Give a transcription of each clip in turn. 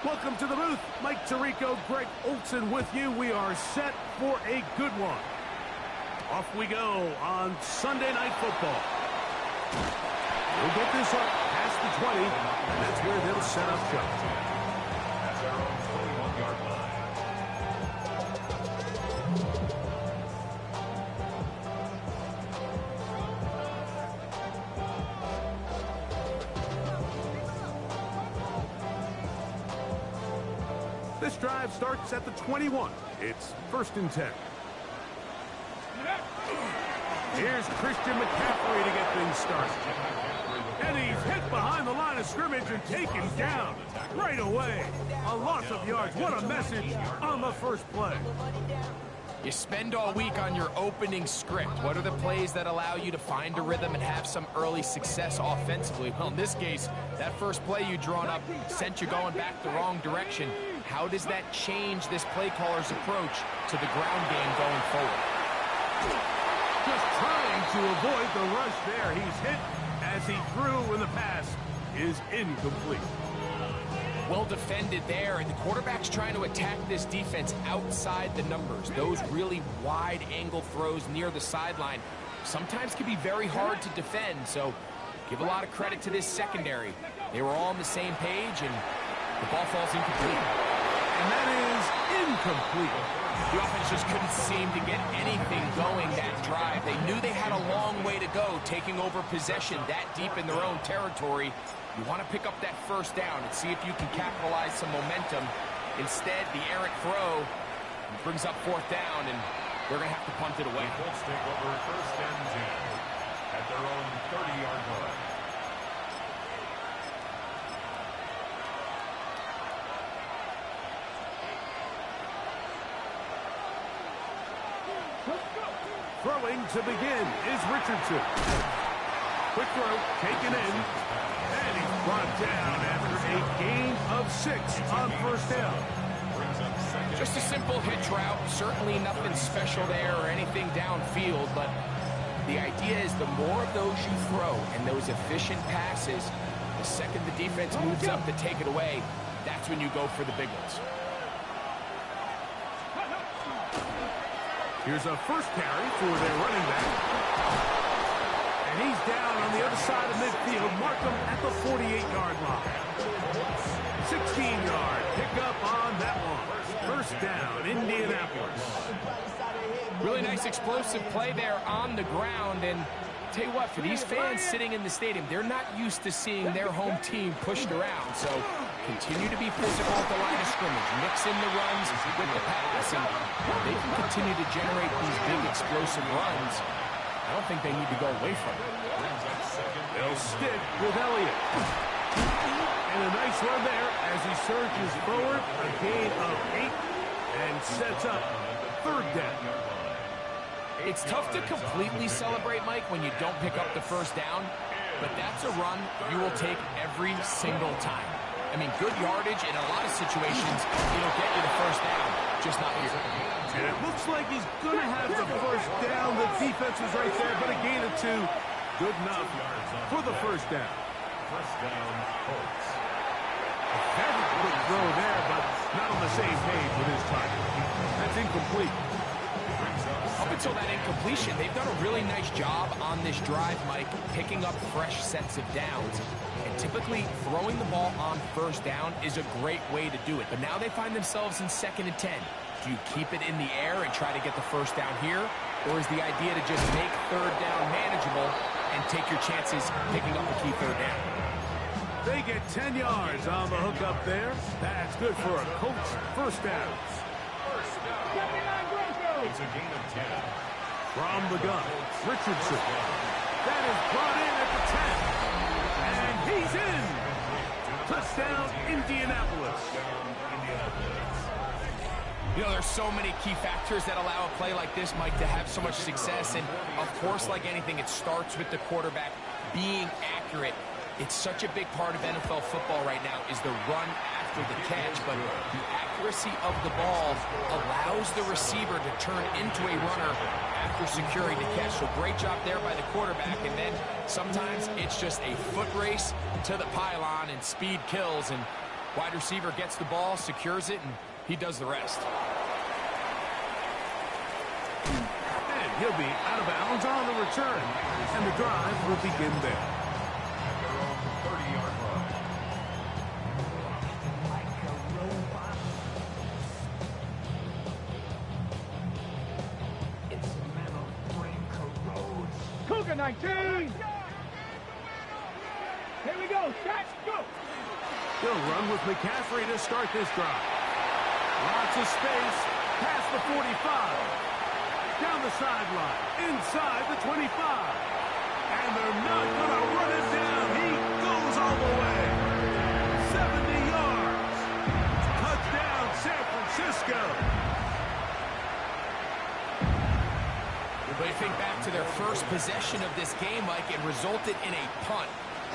Welcome to the booth. Mike Tirico, Greg Olson with you. We are set for a good one. Off we go on Sunday Night Football. We'll get this up past the 20, and that's where they'll set up shop. That's our own 21-yard line. This drive starts at the 21. It's 1st and 10. Here's Christian McCaffrey to get things started. And he's hit behind the line of scrimmage and taken down right away. A loss of yards. What a message on the first play. You spend all week on your opening script. What are the plays that allow you to find a rhythm and have some early success offensively? Well, in this case, that first play you drawn up sent you going back the wrong direction. How does that change this play caller's approach to the ground game going forward? Just trying to avoid the rush there. He's hit as he threw, and the pass is incomplete. Well defended there, and the quarterback's trying to attack this defense outside the numbers. Those really wide angle throws near the sideline sometimes can be very hard to defend, so give a lot of credit to this secondary. They were all on the same page, and the ball falls incomplete. And that is incomplete. The offense just couldn't seem to get anything going that drive. They knew they had a long way to go, taking over possession that deep in their own territory. You want to pick up that first down and see if you can capitalize some momentum. Instead, the errant throw brings up 4th down, and they're going to have to punt it away. The Colts take over 1st and 10 at their own 30-yard line. Throwing to begin is Richardson. Quick throw, taken in, and he's brought down after a gain of 6 on 1st down. Just a simple hitch route. Certainly nothing special there or anything downfield, but the idea is the more of those you throw and those efficient passes, the second the defense moves up to take it away, that's when you go for the big ones. Here's a first carry for their running back. And he's down on the other side of midfield. Mark him at the 48-yard line. 16-yard pickup on that one. 1st down, Indianapolis. Really nice explosive play there on the ground, and tell you what, for these fans sitting in the stadium, they're not used to seeing their home team pushed around, so continue to be physical at the line of scrimmage, mix in the runs with the pass, and they can continue to generate these big explosive runs. I don't think they need to go away from it. They'll stick with Elliott. And a nice run there as he surges forward, a gain of 8, and sets up 3rd down. It's tough to completely celebrate, Mike, when you don't pick up the 1st down, but that's a run you will take every single time. I mean, good yardage in a lot of situations, it'll get you the 1st down, just not here. And it looks like he's going to have the 1st down. The defense is right there, but a gain of 2. Good enough for the 1st down. 1st down, Colts. A very good throw there, but not on the same page with his target. That's incomplete. Up until that incompletion, they've done a really nice job on this drive, Mike, picking up fresh sets of downs. And typically, throwing the ball on 1st down is a great way to do it. But now they find themselves in 2nd and 10. Do you keep it in the air and try to get the 1st down here? Or is the idea to just make 3rd down manageable and take your chances picking up the key 3rd down? They get 10 yards on the hook up there. That's good for a Colts 1st down. It's a gain of 10. From the gun, Richardson. That is brought in at the 10. And he's in. Touchdown, Indianapolis. You know, there's so many key factors that allow a play like this, Mike, to have so much success. And, of course, like anything, it starts with the quarterback being accurate. It's such a big part of NFL football right now is the run after the catch, but the accuracy of the ball allows the receiver to turn into a runner after securing the catch. So great job there by the quarterback, and then sometimes it's just a foot race to the pylon and speed kills, and Wide receiver gets the ball, secures it, and he does the rest. And he'll be out of bounds on the return. And the drive will begin there. At their own 30-yard line. Cougar 19! Here we go, set, go! He'll run with McCaffrey to start this drive. Lots of space, past the 45. Down the sideline, inside the 25. And they're not going to run it down. He goes all the way. 70 yards. Touchdown, San Francisco. But you think back to their first possession of this game, Mike, it resulted in a punt.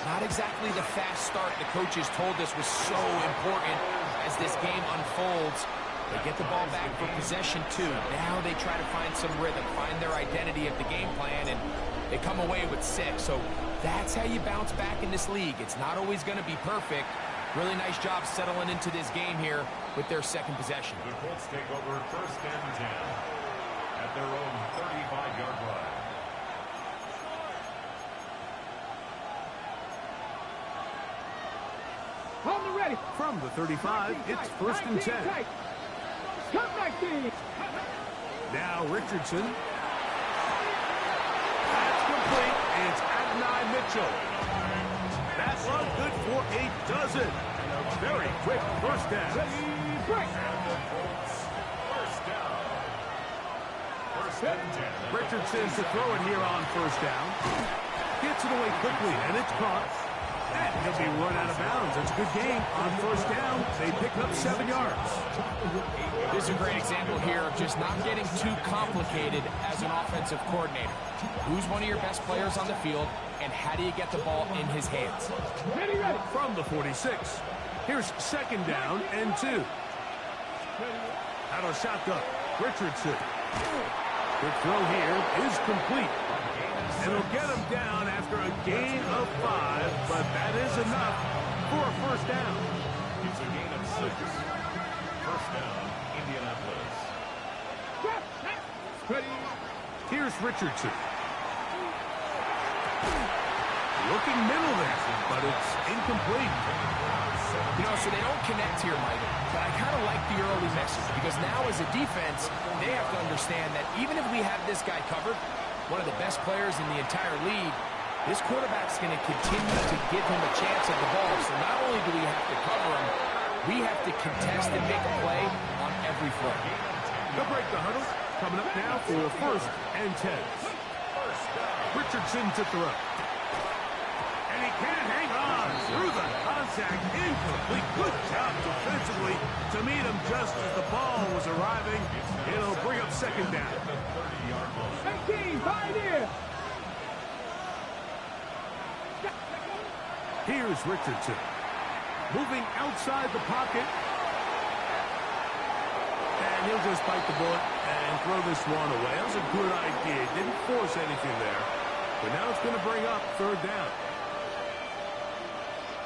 Not exactly the fast start the coaches told us was so important as this game unfolds. They get the ball back for possession 2. Now they try to find some rhythm, find their identity of the game plan, and they come away with 6. So that's how you bounce back in this league. It's not always going to be perfect. Really nice job settling into this game here with their second possession. The Colts take over first and 10 at their own 35-yard line. On the ready. From the 35, it's first and 10. Come 19. Now Richardson. That's complete. It's Antheis Mitchell. That one good for a dozen. Very quick first down. Break. And the Colts first down. First and 10. Richardson to throw it here on first down. Gets it away quickly, and it's caught. And he'll be run out of bounds. It's a good game on first down. They pick up 7 yards. This is a great example here of just not getting too complicated as an offensive coordinator. Who's one of your best players on the field, and how do you get the ball in his hands? Ready, ready. From the 46, here's second down and 2. Out of shotgun, Richardson. Quick throw here is complete. It'll get him down after a gain of 5, but that is enough for a first down. It's a gain of 6. First down, Indianapolis. Ready. Here's Richardson. Looking middle there, but it's incomplete. You know, so they don't connect here, Mike, but I kind of like the early message because now as a defense, they have to understand that even if we have this guy covered, one of the best players in the entire league, this quarterback's going to continue to give him a chance at the ball. So not only do we have to cover him, we have to contest and make a play on every play. They'll break the huddle. Coming up now for first and 10. Richardson to throw. And he can't hang on through the contact. Incomplete. Good job defensively to meet him just as the ball was arriving. It'll bring up second down. 19, Pioneer. Here's Richardson. Moving outside the pocket. And he'll just bite the bullet and throw this one away. That was a good idea. Didn't force anything there. But now it's going to bring up third down.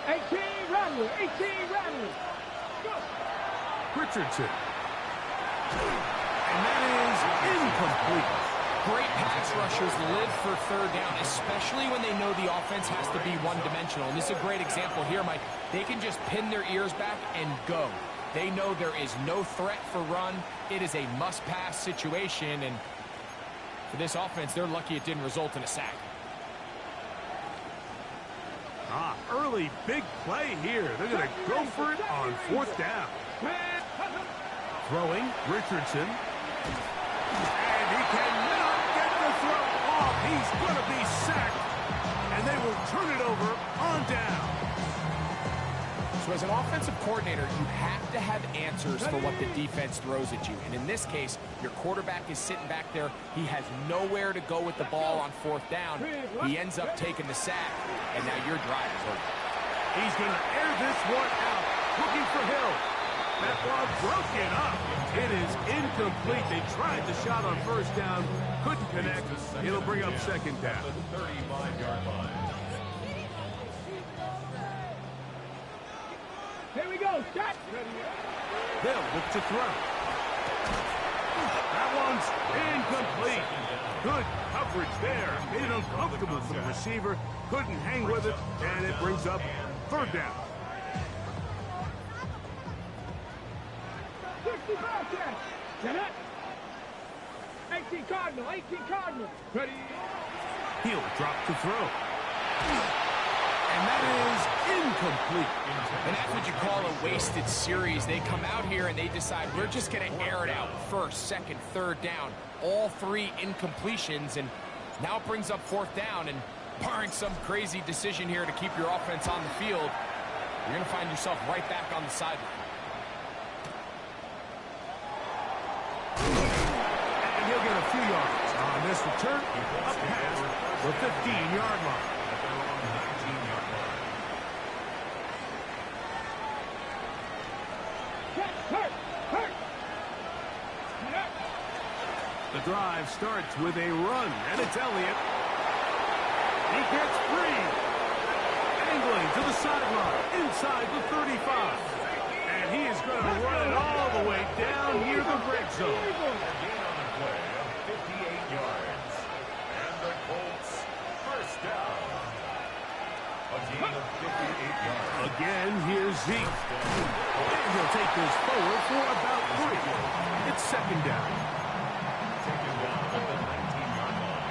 18, Radley. 18, Radley. Go. Richardson. And that is incomplete. Great pass rushers live for third down, especially when they know the offense has to be one-dimensional. And this is a great example here, Mike. They can just pin their ears back and go. They know there is no threat for run. It is a must-pass situation, and for this offense, they're lucky it didn't result in a sack. Early big play here. They're going to go for it on fourth down. Throwing, Richardson. And he cannot get the throw off. He's going to be sacked. And they will turn it over on down. So as an offensive coordinator, you have to have answers for what the defense throws at you. And in this case, your quarterback is sitting back there. He has nowhere to go with the ball on fourth down. He ends up taking the sack, and now your drive is over. He's going to air this one out. Looking for Hill. That ball broken up. It is incomplete. They tried the shot on first down. Couldn't connect. It'll bring up second down. The 35-yard line. Here we go. Shot. They'll look to throw. That one's incomplete. Good coverage there. Made it uncomfortable for the receiver. Couldn't hang with it, and it brings up third down. 65 catch. Get it. 18 Cardinal. 18 Cardinal. Ready. He'll drop to throw. And that is incomplete. And that's what you call a wasted series. They come out here and they decide we're just going to air it out. First, second, third down. All three incompletions. And now it brings up fourth down. And barring some crazy decision here to keep your offense on the field, you're going to find yourself right back on the sideline. And he'll get a few yards on this return up past the 15-yard line. The drive starts with a run, and it's Elliott. He gets free. Angling to the sideline, inside the 35. And he is going to run it all the way down near the red zone. A gain on the play of 58 yards. And the Colts first down. A gain of 58 yards. Again, here's Zeke. And he'll take this forward for about 3. It's second down. Taken down at the 19-yard line.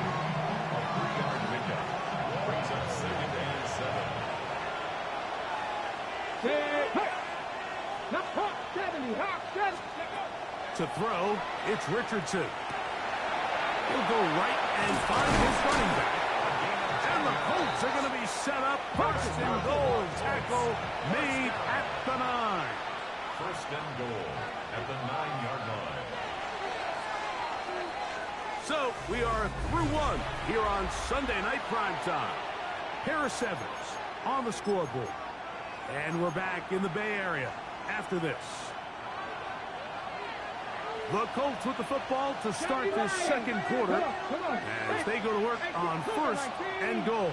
A 3-yard pickup. Brings up second and 7. To throw, it's Richardson. He'll go right and find his running back. And the Colts are going to be set up. First and goal. Tackle made at the 9. First and goal at the 9-yard line. So we are through one here on Sunday Night Primetime. Pair of 7s on the scoreboard. And we're back in the Bay Area after this. The Colts with the football to start this second quarter as they go to work on first and goal.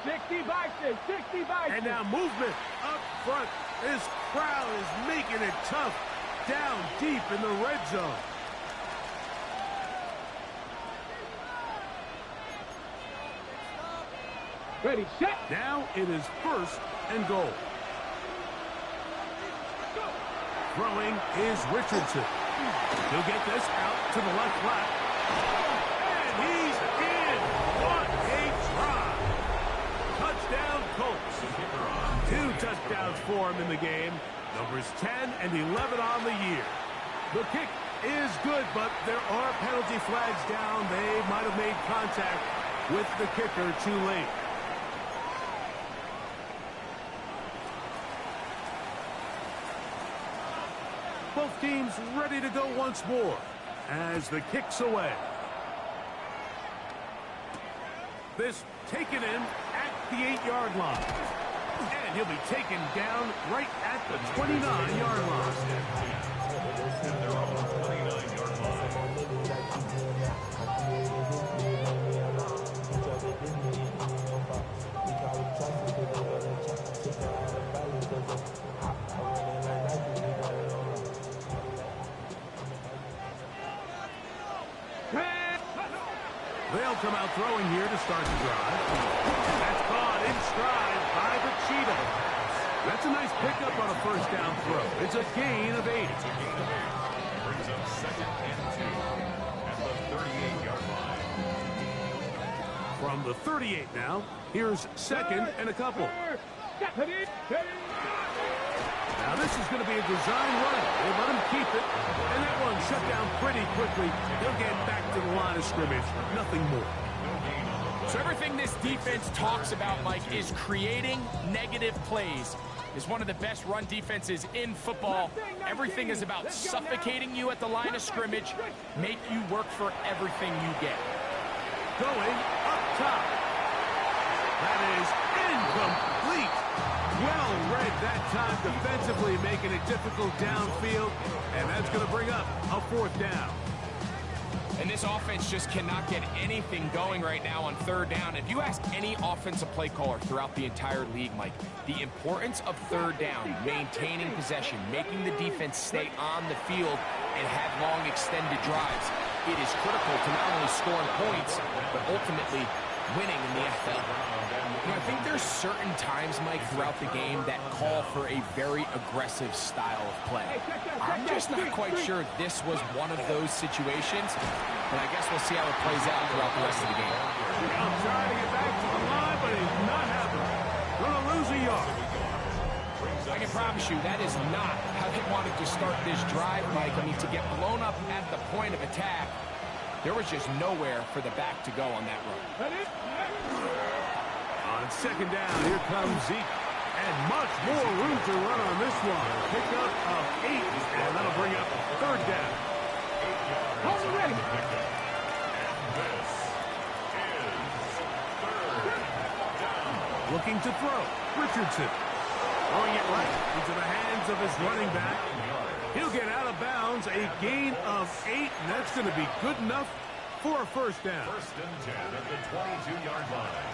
60 boxes. 60 boxes. And now movement up front. This crowd is making it tough down deep in the red zone. Ready, set. Now it is first and goal. Throwing is Richardson. He'll get this out to the left flat. And he's in. What a try. Touchdown Colts. 2 touchdowns for him in the game. Numbers 10 and 11 on the year. The kick is good, but there are penalty flags down. They might have made contact with the kicker too late. Both teams ready to go once more as the kick's away. This taken in at the 8-yard line. And he'll be taken down right at the 29-yard line. At their own 29-yard line. They'll come out throwing here to start the drive. That's caught in stride by the Cheetah. That's a nice pickup on a first down throw. It's a gain of 8. Brings up second and 2 at the 38-yard line. From the 38 now, here's second and a couple. Now this is going to be a design run. They let him keep it, and that one shut down pretty quickly. They'll get back to the line of scrimmage. Nothing more. So everything this defense talks about, Mike, is creating negative plays. Is one of the best run defenses in football. Everything is about suffocating you at the line of scrimmage, make you work for everything you get. Going up top. That is incomplete. Well read that time defensively, making it difficult downfield, and that's going to bring up a fourth down. And this offense just cannot get anything going right now on third down. If you ask any offensive play caller throughout the entire league, Mike, the importance of third down, maintaining possession, making the defense stay on the field and have long extended drives, it is critical to not only scoring points, but ultimately winning in the NFL. You know, I think there's certain times, Mike, throughout the game that call for a very aggressive style of play. I'm just not quite sure this was one of those situations, but I guess we'll see how it plays out throughout the rest of the game. He'll try to get back to the line, but he's not happening. Gonna lose a yard. I can promise you that is not how they wanted to start this drive, Mike. I mean, to get blown up at the point of attack, there was just nowhere for the back to go on that run. On second down, here comes Zeke. And much more room to run on this one. Pickup of 8, and that'll bring up third down. Hold it ready. Looking to throw. Richardson. Throwing it right into the hands of his running back. He'll get out of bounds. A gain of 8, and that's going to be good enough for a first down. First and 10 at the 22-yard line.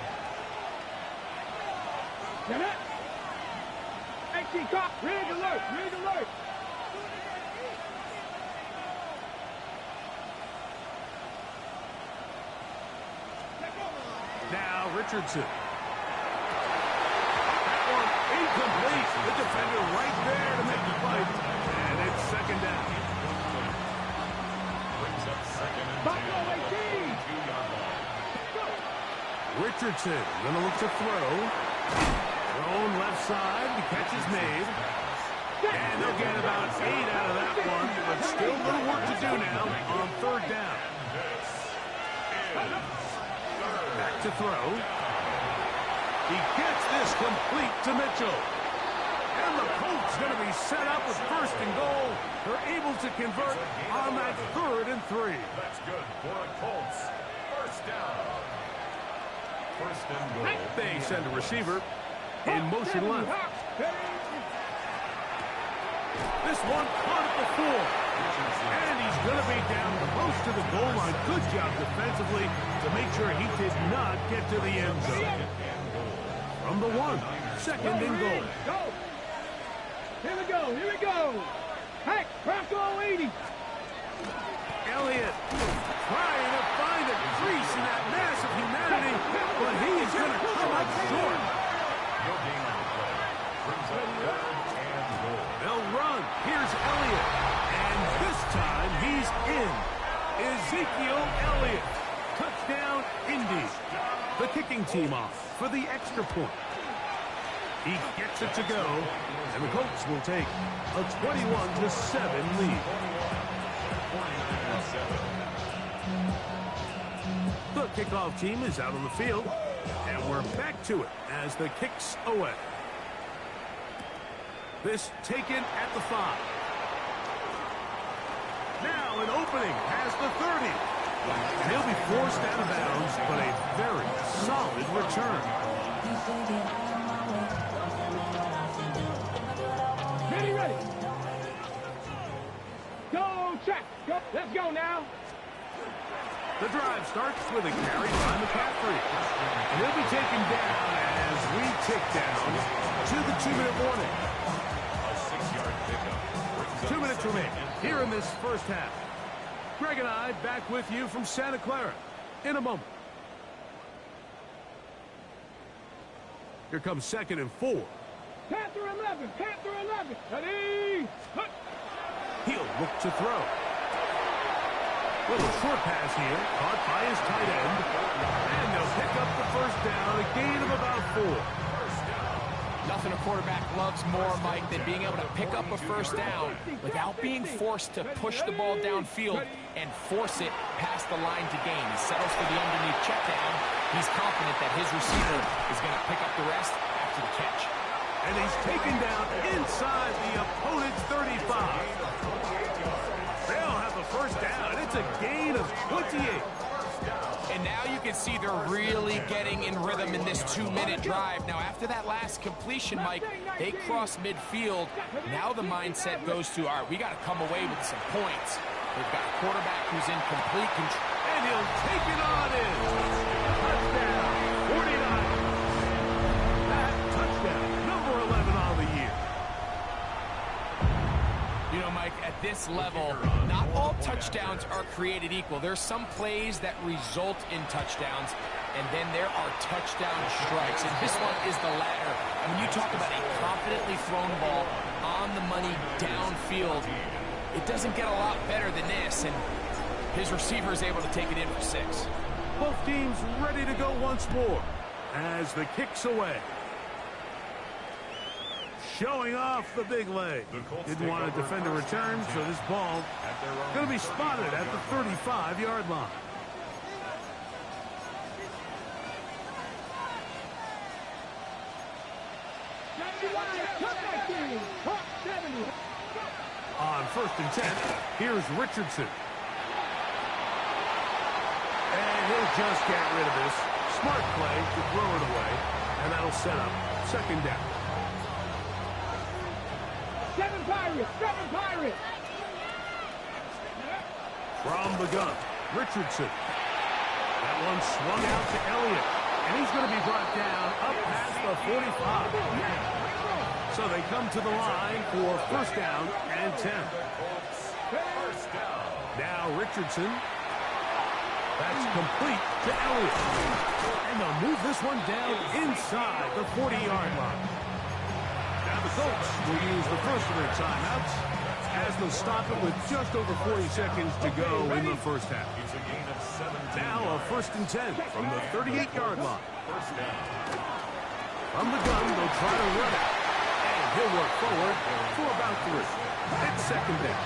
Get it. 18 cop. Rig alert. Rig alert. Now Richardson. That one incomplete. The defender right there to make the fight. And it's second down. Brings up second and 10 Buffalo at the 18. 22-yard line. Richardson gonna look to throw. Thrown left side. The catch is made. And they'll get about 8 out of that one. But still a little work to do now on third down. Back to throw. He gets this complete to Mitchell. And the Colts going to be set up with first and goal. They're able to convert on that 3rd and 3. That's good for the Colts. First down. First and goal. They send a receiver in motion left. This one caught at the 4. And he's going to be down close to the goal line. Good job defensively to make sure he did not get to the end zone. From the 1, second and goal. Go. Here we go. Here we go. Hank, Bronco 80. Elliott trying to find a crease in that mass of humanity, but he is going to come up short. No gain on the play. Brings up third and goal. They'll run. Here's Elliott. And this time he's in. Ezekiel Elliott. Touchdown, Indy. The kicking team off for the extra point. He gets it to go, and the Colts will take a 21-7 lead. The kickoff team is out on the field, and we're back to it as the kick's away. This taken at the 5. Now an opening past the 30. And he'll be forced out of bounds, but a very solid return. Ready. Go, check. Go. Let's go now. The drive starts with a carry by McCaffrey. And he'll be taken down as we tick down to the 2-minute warning. A 6-yard pickup. 2 minutes remain here in this first half. Greg and I back with you from Santa Clara in a moment. Here comes second and 4. Panther 11. Panther 11. Ready. Hut. He'll look to throw. Little short pass here, caught by his tight end. And they'll pick up the first down, a gain of about 4. Nothing a quarterback loves more, Mike, than being able to pick up a first down without being forced to push the ball downfield and force it past the line to gain. He settles for the underneath check down. He's confident that his receiver is going to pick up the rest after the catch. And he's taken down inside the opponent's 35. They'll have a first down. It's a gain of 28. And now you can see they're really getting in rhythm in this 2-minute drive. Now, after that last completion, Mike, they cross midfield. Now the mindset goes to, all right, we got to come away with some points. They've got a quarterback who's in complete control. And he'll take it on in. Touchdown, 49. That touchdown, number 11 on the year. You know, Mike, at this level, not all touchdowns are created equal. There's some plays that result in touchdowns, and then there are touchdown strikes. And this one is the latter. I mean, you talk about a confidently thrown ball on the money downfield. It doesn't get a lot better than this, and his receiver is able to take it in for 6. Both teams ready to go once more as the kick's away. Showing off the big leg. Didn't want to defend a return, so this ball going to be spotted at the 35-yard line. On 1st and 10, here's Richardson. And he'll just get rid of this. Smart play to throw it away, and that'll set up 2nd down. 7 Pirates! 7 Pirates! From the gun, Richardson. That one swung out to Elliott, and he's going to be brought down up past the 45. So they come to the line for 1st down and 10. Now Richardson. That's complete to Elliott. And they'll move this one down inside the 40-yard line. Now the Colts will use the first of their timeouts as they'll stop it with just over 40 seconds to go in the first half. Now a 1st and 10 from the 38-yard line. From the gun, they'll try to run it. And he'll work forward for about 3. It's 2nd down.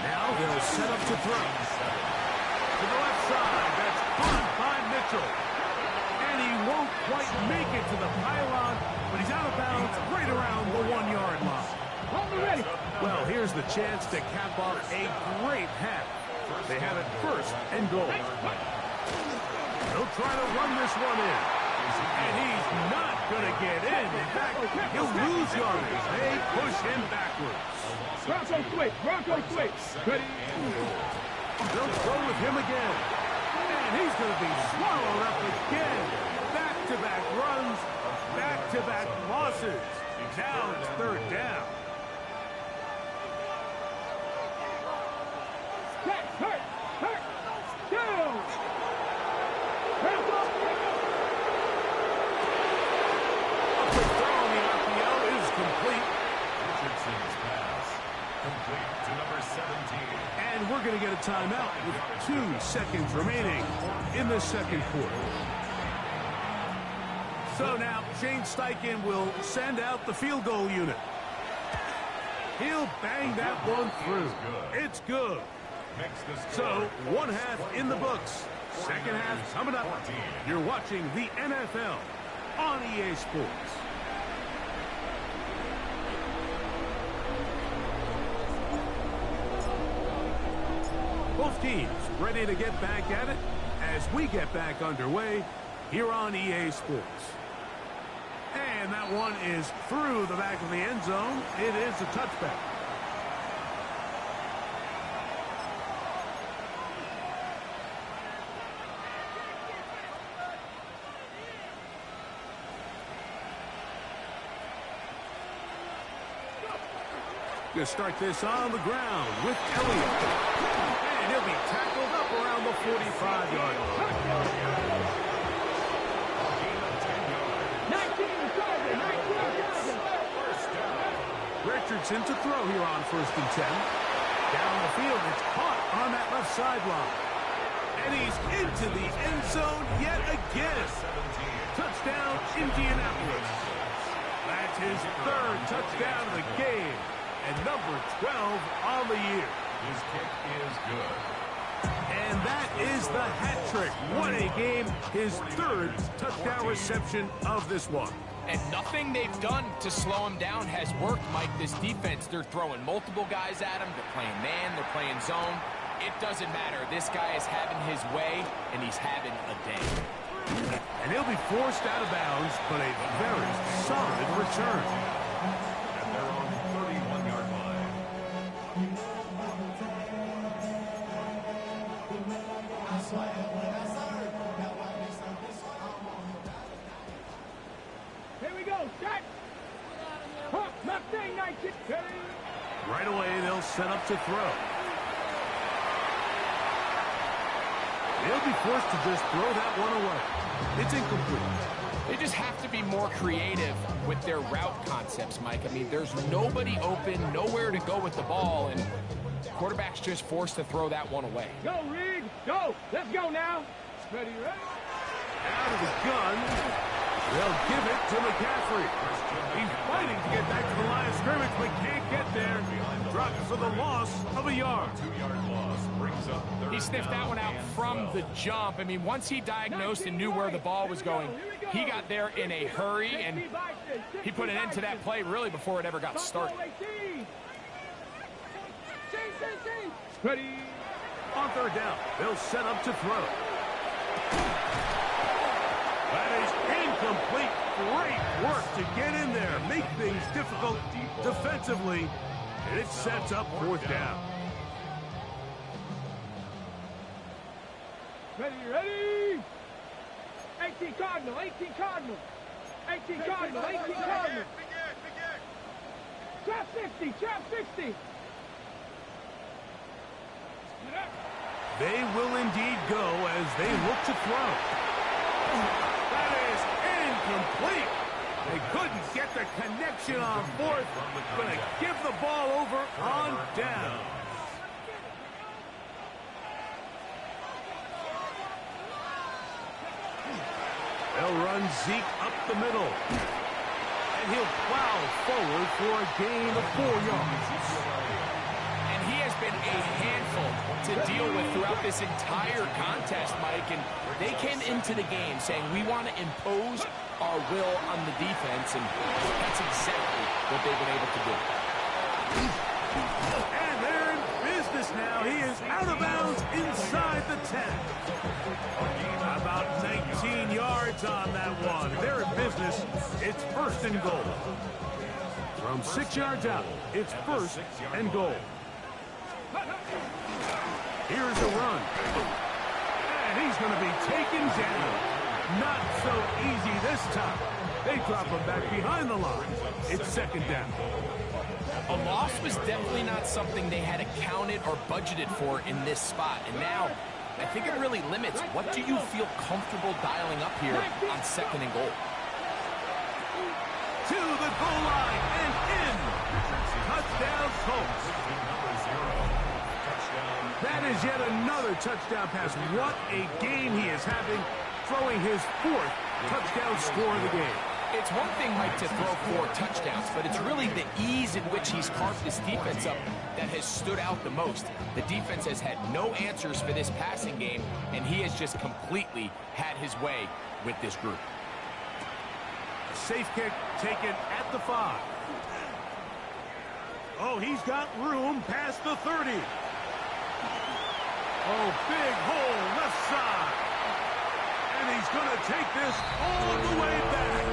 Now they'll set up to throw. To the left side, that's caught by Mitchell. And he won't quite make it to the pylon, but he's out of bounds right around the 1-yard line. Well, here's the chance to cap off a great half. They have it 1st and goal. They'll try to run this one in. And he's not going to get in. In fact, he'll lose yardage. They push him backwards. Bronco switch! Bronco switch! Ready? They'll go with him again. And he's going to be swallowed up again. Back-to-back runs, back-to-back losses. Now it's 3rd down. Hurt! Down! The throw on the RPO is complete. Richardson's pass complete to number 17. And we're going to get a timeout with 2 seconds remaining in the 2nd quarter. So now Shane Steichen will send out the field goal unit. He'll bang that one through. It's good. So 1 half in the books. 2nd half coming up. You're watching the NFL on EA Sports. Both teams ready to get back at it as we get back underway here on EA Sports. And that one is through the back of the end zone. It is a touchback. Going to start this on the ground with Elliott. And he'll be tackled up around the 45-yard line. 19 Richardson to throw here on 1st and 10. Down the field, it's caught on that left sideline. And he's into the end zone yet again. Touchdown, Indianapolis. That's his 3rd touchdown of the game. And number 12 on the year. His kick is good. And that is the hat trick. What a game. His 3rd touchdown reception of this one. And nothing they've done to slow him down has worked, Mike. This defense, they're throwing multiple guys at him. They're playing man, they're playing zone. It doesn't matter. This guy is having his way, and he's having a day. And he'll be forced out of bounds, but a very solid return. And they're on set up to throw. They'll be forced to just throw that one away. It's incomplete. They just have to be more creative with their route concepts, Mike. I mean, there's nobody open, nowhere to go with the ball, and quarterback's just forced to throw that one away. Go, Reed. Go. Let's go now. Ready, ready? Out of the gun. They'll give it to McCaffrey. He's fighting to get back to the line of scrimmage, but can't get there. Drops for the loss of a yard. 2-yard loss brings up third He sniffed down that one out and from 12. the jump. I mean, once he diagnosed and knew where the ball was going, he got there in a hurry, and he put an end to that play really before it ever got started. Ready? On third down, they'll set up to throw. That is incomplete. Great work to get in there, make things difficult defensively, and it sets up fourth down. Ready, ready? 18 Cardinal, 18 Cardinal. 18 Cardinal, 18 Cardinal. Trap 60, trap 60. They will indeed go as they look to throw. That is incomplete. They couldn't get the connection on fourth. Going to give the ball over on down. They'll run Zeke up the middle. And he'll plow forward for a gain of 4 yards. And he has been a handful to deal with throughout this entire contest, Mike. And they came into the game saying, we want to impose our will on the defense, and that's exactly what they've been able to do. And they're in business now. He is out of bounds inside the 10. About 19 yards on that one. They're in business. It's first and goal. From 6 yards out, it's first and goal. Here's a run. And he's going to be taken down. Not so easy this time. They drop him back behind the line. It's second down. A loss was definitely not something they had accounted or budgeted for in this spot. And now, I think it really limits what do you feel comfortable dialing up here on second and goal. To the goal line and in. Touchdown Colts. That is yet another touchdown pass. What a game he is having, throwing his 4th touchdown score of the game. It's one thing, Mike, to throw 4 touchdowns, but it's really the ease in which he's carved this defense up that has stood out the most. The defense has had no answers for this passing game, and he has just completely had his way with this group. Safe kick taken at the 5. Oh, he's got room past the 30. Oh, big hole left side. And he's going to take this all the way back.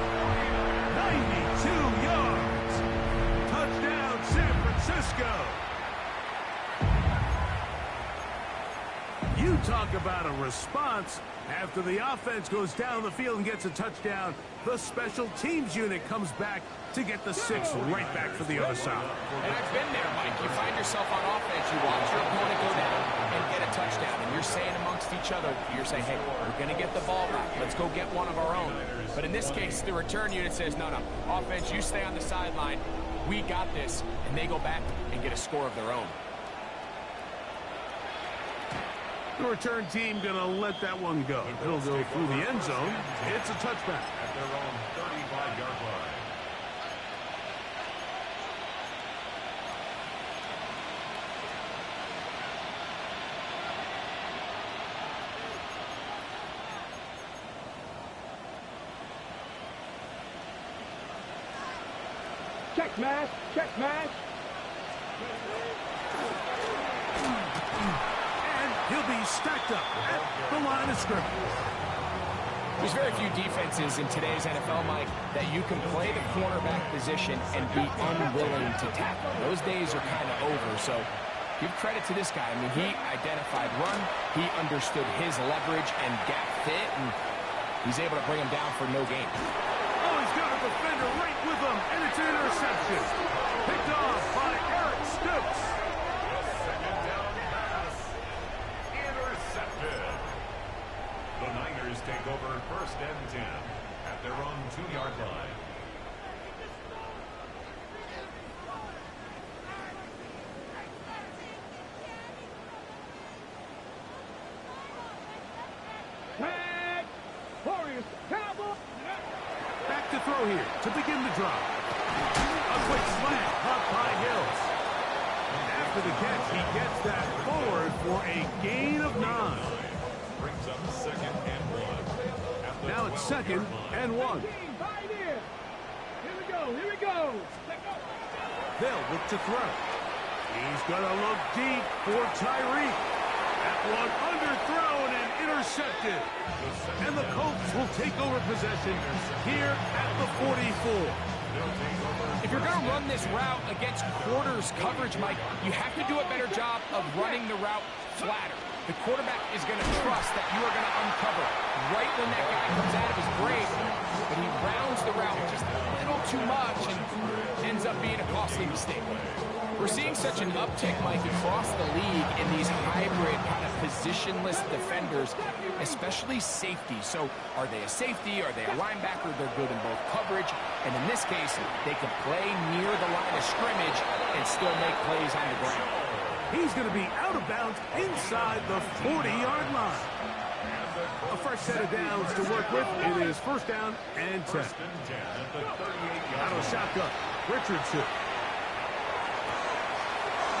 92 yards. Touchdown, San Francisco. You talk about a response. After the offense goes down the field and gets a touchdown, the special teams unit comes back to get the 6 right back for the other side. And I've been there, Mike. You find yourself on offense, you watch your opponent go down and get a touchdown, and you're saying amongst each other, you're saying, hey, we're going to get the ball back. Let's go get one of our own. But in this case, the return unit says, no, offense, you stay on the sideline. We got this. And they go back and get a score of their own. The return team going to let that one go. It'll go through the end zone. It's a touchback. At their own 35-yard line. Check smash, check smash. And he'll be stacked up at the line of scrimmage. There's very few defenses in today's NFL, Mike, that you can play the cornerback position and be unwilling to tackle. Those days are kind of over, so give credit to this guy. I mean, he identified run, he understood his leverage and gap fit, and he's able to bring him down for no gain. Oh, he's got a defender right with him, and it's an interception. Picked off by Eric Stokes. Cowboys take over 1st and 10 at their own 2-yard line. Warriors, Cowboys. Back to throw here to begin the drive. A quick slant up by Hills. After the catch, he gets that forward for a gain of 9. Brings up 2nd and 1. Now it's 2nd and 1. Here we go, here we go. They'll look to throw. He's going to look deep for Tyreek. That one underthrown and intercepted. And the Colts will take over possession here at the 44. If you're going to run this route against quarters coverage, Mike, you have to do a better job of running the route flatter. The quarterback is going to trust that you are going to uncover right when that guy comes out of his break, but he rounds the route just a little too much and ends up being a costly mistake. We're seeing such an uptick, Mike, across the league in these hybrid kind of positionless defenders, especially safety. So are they a safety? Are they a linebacker? They're good in both coverage. And in this case, they can play near the line of scrimmage and still make plays on the ground. He's going to be out of bounds inside the 40-yard line. A fresh set of downs to work with. It is 1st down and 10. Out of shotgun, Richardson.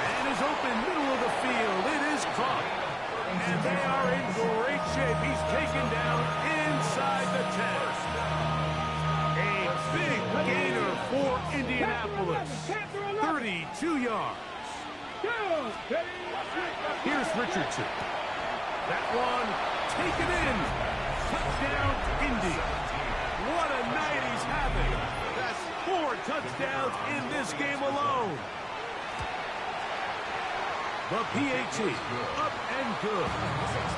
And is open middle of the field. It is caught. And they are in great shape. He's taken down inside the 10. A big gainer for Indianapolis. 32 yards. Here's Richardson. That one taken in. Touchdown, Indy. What a night he's having. That's 4 touchdowns in this game alone. The PAT, up and good.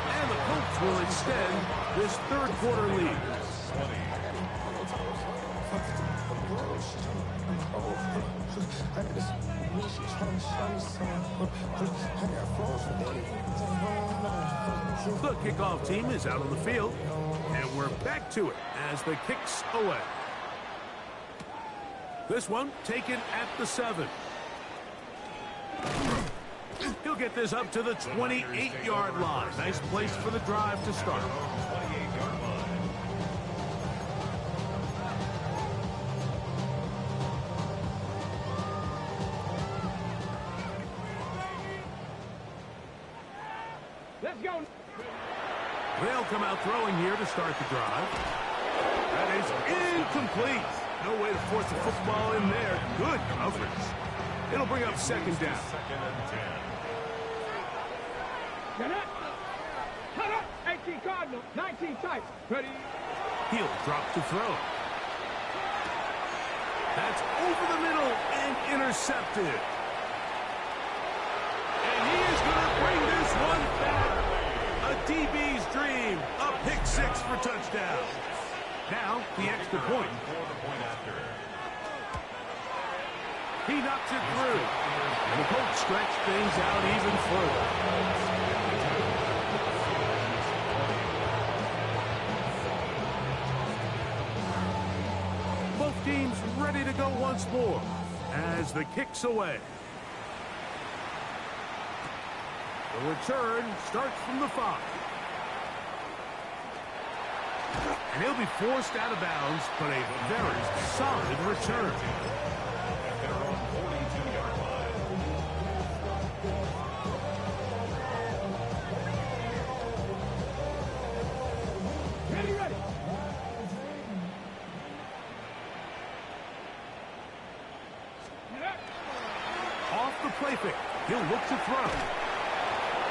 And the Colts will extend this 3rd quarter lead. The kickoff team is out on the field, and we're back to it as the kick's away. This one taken at the 7. He'll get this up to the 28-yard line. Nice place for the drive to start. Let's go. They'll come out throwing here to start the drive. That is incomplete. No way to force the football in there. Good coverage. It'll bring up 2nd down. 2nd and 10. Get up. Cut up. 18 Cardinal, 19 tight. Ready? He'll drop to throw. That's over the middle and intercepted. And he is going to bring this one back. A DB's dream. A pick 6 for touchdown. Now the extra point. For the point after. He knocks it through. And the Colts stretch things out even further. Both teams ready to go once more as the kick's away. The return starts from the 5. And he'll be forced out of bounds, but a very solid return. At their own 42-yard line. Ready, ready. Get up. Off the play fake. He'll look to throw.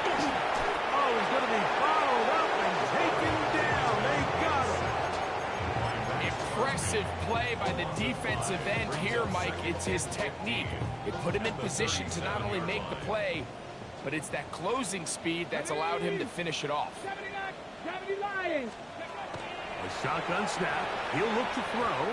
Oh, he's going to be followed up and taken down. They got him. Impressive play by the defensive end here, Mike. It's his technique. It put him in position to not only make the play, but it's that closing speed that's allowed him to finish it off. 70 Lions. A shotgun snap. He'll look to throw.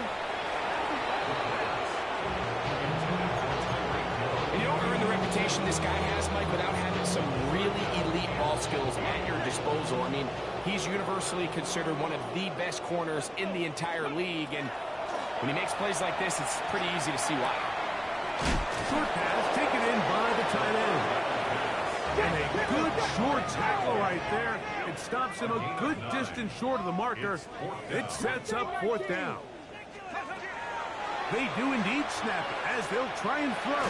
And you don't earn the reputation reputation this guy has, Mike, without having some really elite ball skills at your disposal. I mean, he's universally considered one of the best corners in the entire league, and when he makes plays like this, it's pretty easy to see why. Short pass taken in by the tight end. And a good short tackle right there. It stops him a good distance short of the marker. It sets up fourth down. They do indeed snap it as they'll try and throw.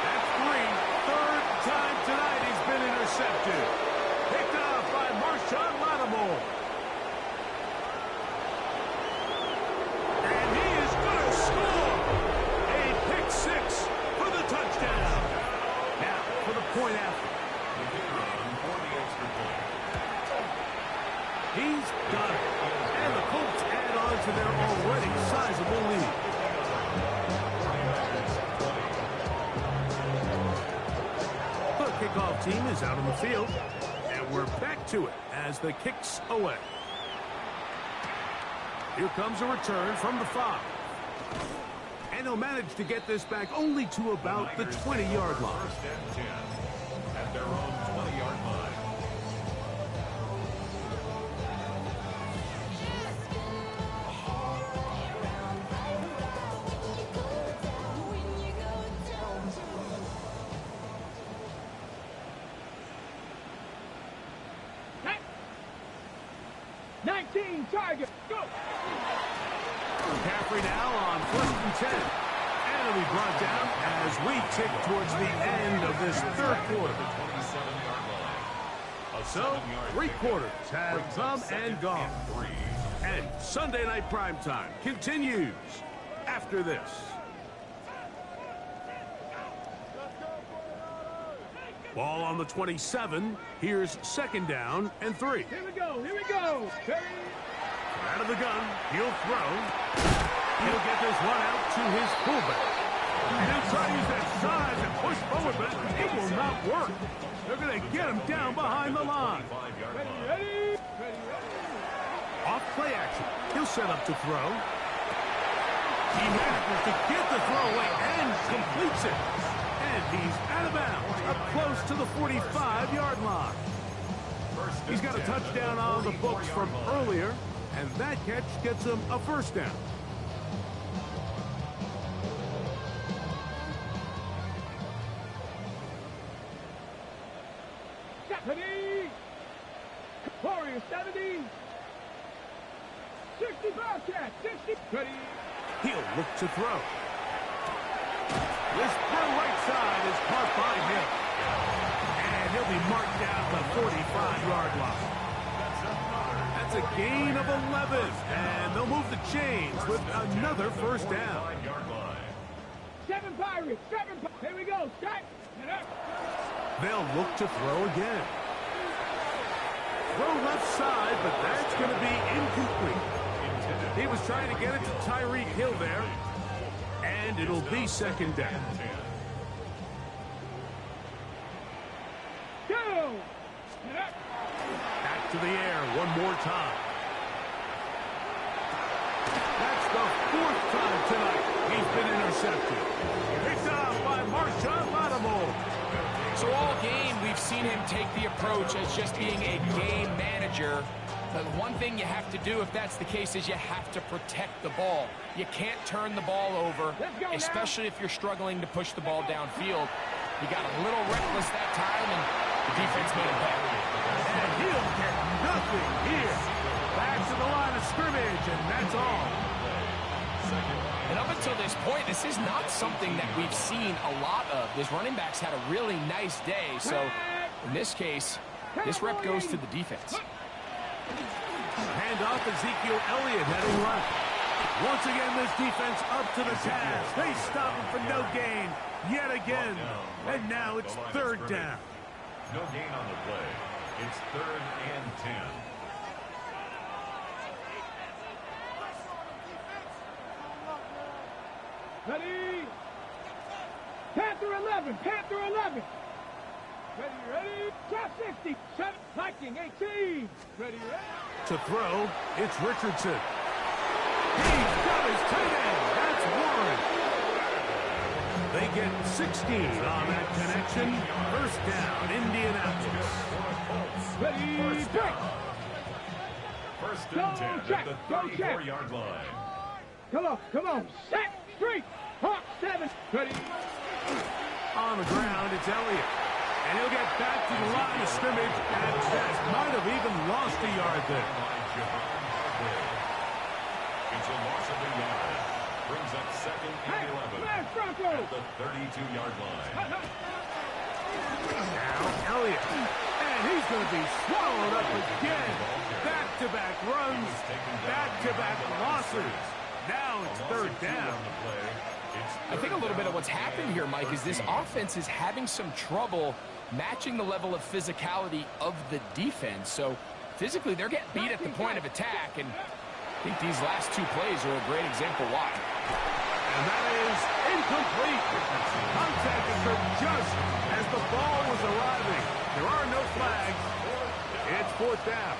That's three. Third time tonight he's been intercepted. Picked off by Marshawn Lattimore. And he is going to score. A pick six for the touchdown. Now for the point after. He's got it. And the Colts add on to their already sizable lead. The kickoff team is out on the field. And we're back to it as the kick's away. Here comes a return from the 5. And he'll manage to get this back only to about the 20-yard line. First and 10 at their own 20-yard line. Hey. 19 target. Go. McCaffrey now on 1st and 10. And it'll be brought down as we tick towards the end of this third quarter. So, 3 quarters have come and gone. And Sunday Night Primetime continues after this. Ball on the 27. Here's 2nd down and 3. Here we go. Here we go. Hey. Out of the gun, he'll throw. He'll get this one out to his fullback. And he'll try to use that size and push forward, but it will not work. They're going to get him down behind the line. Ready. Off play action. He'll set up to throw. He manages to get the throw away and completes it. And he's out of bounds, up close to the 45-yard line. He's got a touchdown on the books from earlier. And that catch gets him a first down. Stephanie! Warrior 70! 60 Bobcat! 60! Ready! He'll look to throw. This throw right side is caught by him. And he'll be marked down the 45-yard line. That's a gain of 11. And they'll move the chains with another first down. 7 Pirates! 7 Pirates! Here we go! Start! They'll look to throw again. Throw left side, but that's going to be incomplete. He was trying to get it to Tyreek Hill there. And it'll be 2nd down. Go! Back to the air one more time. That's the 4th time tonight he's been intercepted. Picked off by Marshawn Lattimore. So all game, we've seen him take the approach as just being a game manager. But one thing you have to do if that's the case is you have to protect the ball. You can't turn the ball over, especially if you're struggling to push the ball downfield. He got a little reckless that time, and the defense made him pay. And he'll get nothing here. Back to the line of scrimmage, and that's all. And up until this point, this is not something that we've seen a lot of. His running backs had a really nice day. So in this case, this rep goes to the defense. Hand off Ezekiel Elliott heading left. Once again, this defense up to the task. They stop him for no gain yet again. And now it's 3rd down. No gain on the play. It's 3rd and 10. Ready? Panther 11! Panther 11! Ready? Top 60! 7, Viking 18! Ready? To throw, it's Richardson. He's got his tight end. That's Warren. They get 16 on that connection. First down, Indianapolis. Ready, First break. down. First and 10 check, at the go check. 34-yard line. Come on, set, straight, hawk, 7, ready. On the ground, it's Elliott. And he'll get back to the line of scrimmage, and that might have even lost a yard there. It's a loss of a yard. Brings up second and 11 Smash Bronco. at the 32-yard line. Now Elliott. And he's going to be swallowed up again. Back-to-back runs, back-to-back losses. Now it's third down. I think a little bit of what's happened here, Mike, is this offense is having some trouble matching the level of physicality of the defense. So physically, they're getting beat at the point of attack, and I think these last two plays are a great example why. And that is incomplete. Contact occurred just as the ball was arriving. There are no flags. It's fourth down.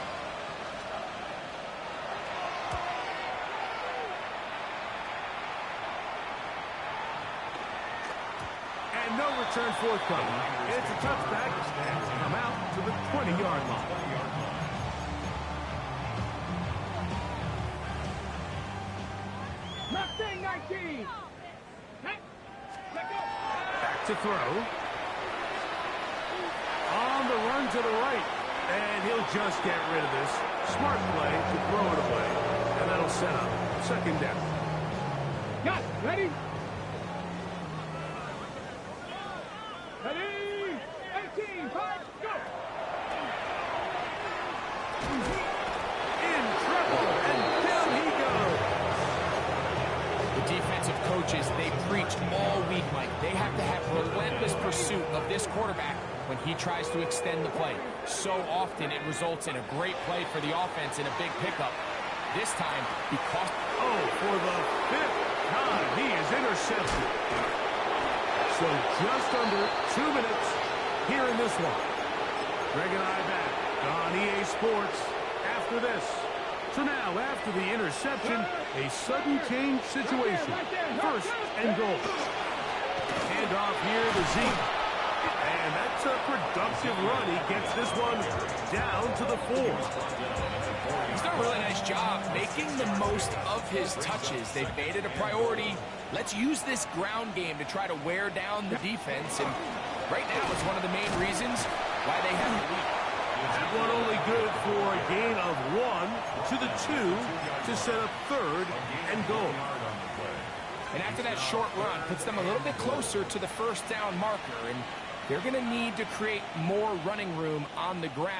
And no return forthcoming. It's a touchback and come out to the 20-yard line. Mustang 19. Let go. Back to throw. On the run to the right. And he'll just get rid of this. Smart play to throw it away. And that'll set up second down. Got it. Ready? Ready? 18, 5, go. In trouble, and down he goes. The defensive coaches, they preach all week, Mike. They have to have relentless pursuit of this quarterback when he tries to extend the play. So often it results in a great play for the offense and a big pickup. This time, because... Oh, for the fifth time, he is intercepted. So just under 2 minutes here in this one. Greg and I back on EA Sports after this. So now, after the interception, a sudden change situation. First and goal. Hand off here to Zeke. And that's a productive run. He gets this one down to the 4. He's done a really nice job making the most of his touches. They've made it a priority. Let's use this ground game to try to wear down the defense. And right now, it's one of the main reasons why they have the lead. That one only good for a gain of 1 to the 2 to set up third and goal. And after that short run, puts them a little bit closer to the first down marker. And they're going to need to create more running room on the ground.